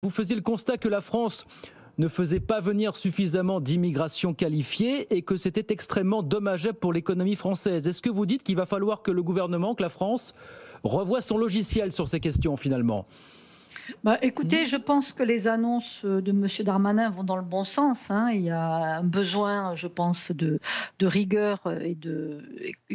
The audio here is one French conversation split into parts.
Vous faisiez le constat que la France ne faisait pas venir suffisamment d'immigration qualifiée et que c'était extrêmement dommageable pour l'économie française. Est-ce que vous dites qu'il va falloir que le gouvernement, que la France, revoie son logiciel sur ces questions finalement? Écoutez, je pense que les annonces de Monsieur Darmanin vont dans le bon sens, hein. Il y a un besoin, je pense, de rigueur et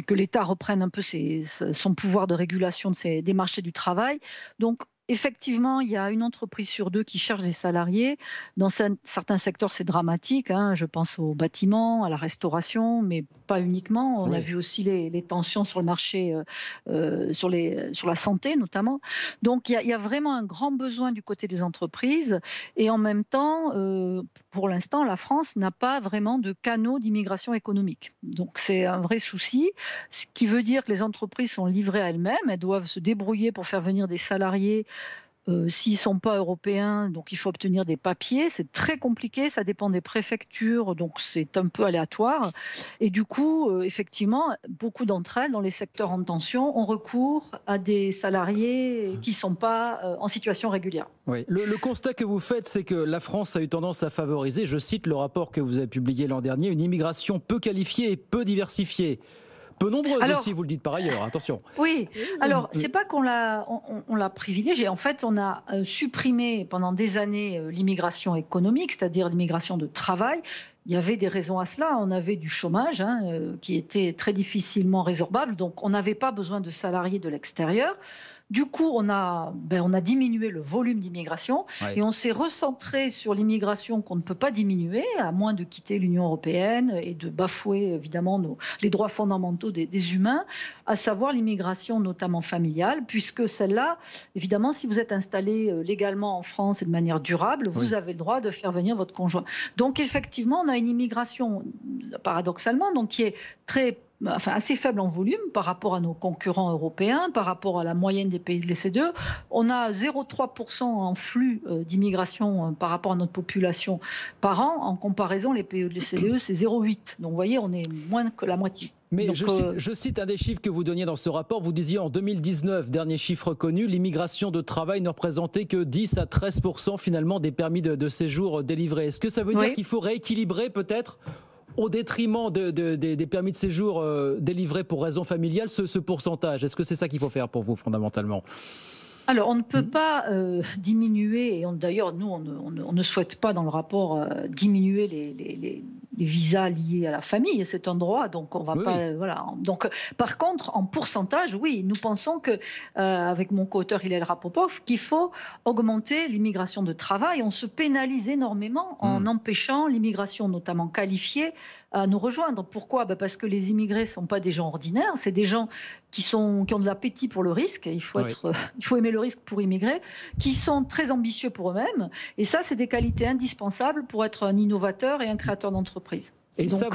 que l'État reprenne un peu son pouvoir de régulation des marchés du travail. Donc, effectivement, il y a une entreprise sur deux qui cherche des salariés. Dans certains secteurs, c'est dramatique, hein. Je pense au bâtiment, à la restauration, mais pas uniquement. On a Oui. vu aussi les tensions sur le marché, sur la santé notamment. Donc il y a vraiment un grand besoin du côté des entreprises et en même temps, pour l'instant, la France n'a pas vraiment de canaux d'immigration économique. Donc c'est un vrai souci, ce qui veut dire que les entreprises sont livrées à elles-mêmes. Elles doivent se débrouiller pour faire venir des salariés. S'ils ne sont pas européens, donc il faut obtenir des papiers. C'est très compliqué, ça dépend des préfectures, donc c'est un peu aléatoire. Et du coup, effectivement, beaucoup d'entre elles, dans les secteurs en tension, ont recours à des salariés qui ne sont pas en situation régulière. Oui. Le constat que vous faites, c'est que la France a eu tendance à favoriser, je cite le rapport que vous avez publié l'an dernier, une immigration peu qualifiée et peu diversifiée. Peu nombreuse Alors, aussi, vous le dites par ailleurs, attention. oui, alors c'est pas qu'on l'a privilégié. En fait, on a supprimé pendant des années l'immigration économique, c'est-à-dire l'immigration de travail. Il y avait des raisons à cela. On avait du chômage, hein, qui était très difficilement résorbable, donc on n'avait pas besoin de salariés de l'extérieur. Du coup, on a diminué le volume d'immigration Ouais. et on s'est recentré sur l'immigration qu'on ne peut pas diminuer, à moins de quitter l'Union européenne et de bafouer évidemment les droits fondamentaux des humains, à savoir l'immigration notamment familiale, puisque celle-là, évidemment, si vous êtes installé légalement en France et de manière durable, vous Oui. avez le droit de faire venir votre conjoint. Donc effectivement, on a une immigration, paradoxalement, donc, qui est assez faible en volume par rapport à nos concurrents européens, par rapport à la moyenne des pays de l'OCDE. On a 0,3% en flux d'immigration par rapport à notre population par an. En comparaison, les pays de l'OCDE, c'est 0,8. Donc vous voyez, on est moins que la moitié. Mais Donc, je cite un des chiffres que vous donniez dans ce rapport. Vous disiez en 2019, dernier chiffre connu, l'immigration de travail ne représentait que 10 à 13% finalement des permis de séjour délivrés. Est-ce que ça veut dire oui. qu'il faut rééquilibrer peut-être au détriment des permis de séjour délivrés pour raison familiale ce pourcentage? Est-ce que c'est ça qu'il faut faire pour vous fondamentalement? Alors, on ne peut pas diminuer, et d'ailleurs, nous, on ne souhaite pas dans le rapport diminuer les visas liés à la famille. C'est un droit, donc on va Oui, pas. oui. Voilà. Donc, par contre, en pourcentage, oui, nous pensons que, avec mon co-auteur Hillel Rapoport, qu'il faut augmenter l'immigration de travail. On se pénalise énormément en empêchant l'immigration, notamment qualifiée, à nous rejoindre. Pourquoi? Parce que les immigrés ne sont pas des gens ordinaires, c'est des gens qui ont de l'appétit pour le risque. Il faut Oui. il faut aimer le risque pour immigrer, qui sont très ambitieux pour eux-mêmes. Et ça, c'est des qualités indispensables pour être un innovateur et un créateur d'entreprise. Et ça, Donc,